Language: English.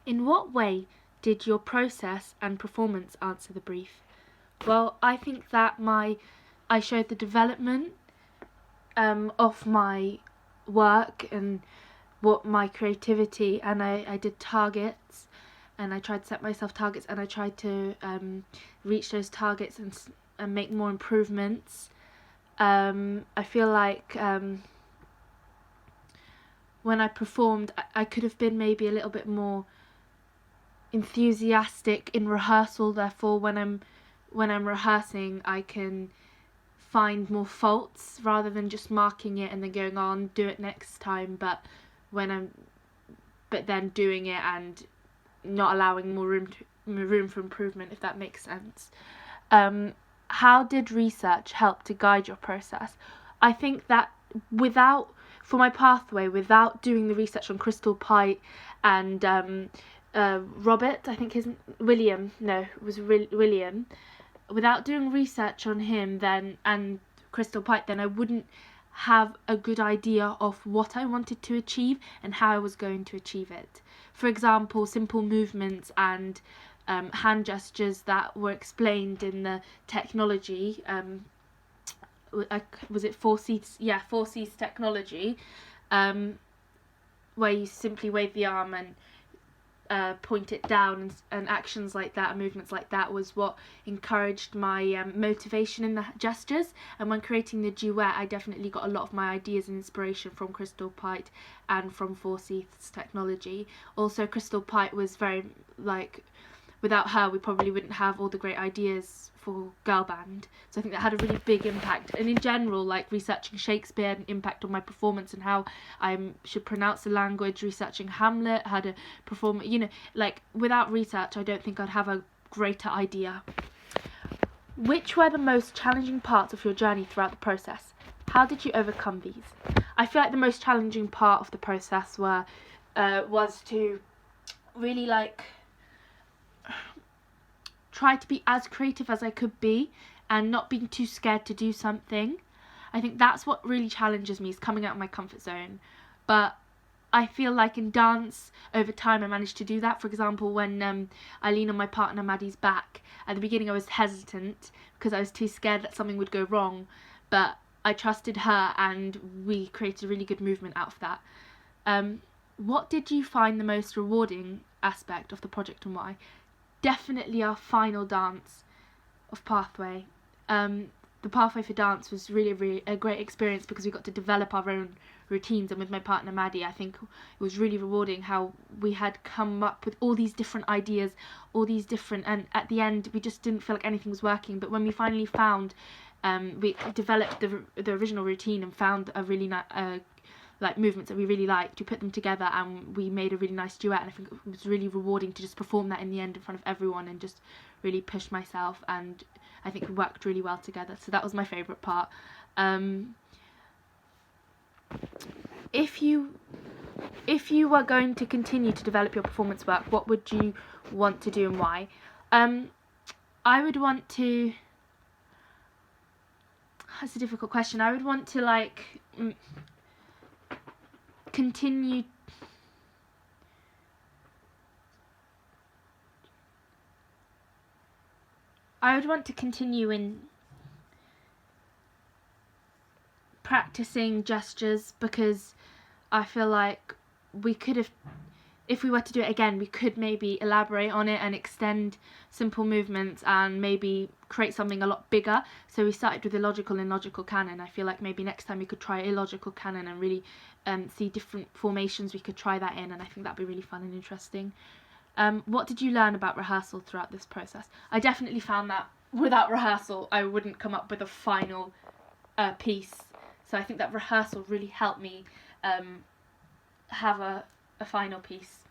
In what way did your process and performance answer the brief? Well, I think that I showed the development of my work and what my creativity, and I did targets, and I tried to set myself targets, and I tried to reach those targets and make more improvements. I feel like when I performed, I could have been maybe a little bit more enthusiastic in rehearsal. Therefore, when I'm rehearsing, I can find more faults rather than just marking it and then going on do it next time. But then doing it and not allowing more room for improvement, if that makes sense. How did research help to guide your process? I think that for my pathway, without doing the research on Crystal Pite and Robert, I think William, without doing research on him and Crystal Pite, then I wouldn't have a good idea of what I wanted to achieve and how I was going to achieve it. For example, simple movements and hand gestures that were explained in the technology. Was it 4Cs? Yeah, 4Cs technology, where you simply wave the arm and point it down, and actions like that and movements like that was what encouraged my motivation in the gestures. And when creating the duet, I definitely got a lot of my ideas and inspiration from Crystal Pite and from 4C's technology. Also, Crystal Pite was very, without her we probably wouldn't have all the great ideas for Girl Band. So I think that had a really big impact. And in general, researching Shakespeare had an impact on my performance and how I should pronounce the language. Researching Hamlet, how to perform, without research I don't think I'd have a greater idea. Which were the most challenging parts of your journey throughout the process? How did you overcome these? I feel like the most challenging part of the process was to really try to be as creative as I could be and not being too scared to do something. I think that's what really challenges me, is coming out of my comfort zone. But I feel like in dance, over time I managed to do that. For example, when I lean on my partner Maddie's back, at the beginning I was hesitant because I was too scared that something would go wrong, but I trusted her and we created a really good movement out of that. What did you find the most rewarding aspect of the project and why? Definitely our final dance of Pathway. The Pathway for dance was really a great experience because we got to develop our own routines, and with my partner Maddie, I think it was really rewarding how we had come up with all these different ideas, and at the end we just didn't feel like anything was working. But when we finally found, we developed the original routine and found a really nice movements that we really liked, we put them together and we made a really nice duet. And I think it was really rewarding to just perform that in the end in front of everyone and just really push myself, and I think we worked really well together. So that was my favourite part. If you were going to continue to develop your performance work, what would you want to do and why? I would want to... That's a difficult question. I would want to continue. I would want to continue in practicing gestures, because I feel like we could have, if we were to do it again, we could maybe elaborate on it and extend simple movements and maybe create something a lot bigger. So we started with illogical and logical canon. I feel like maybe next time we could try illogical canon and really see different formations we could try that in, and I think that'd be really fun and interesting. What did you learn about rehearsal throughout this process? I definitely found that without rehearsal I wouldn't come up with a final piece. So I think that rehearsal really helped me have a final piece.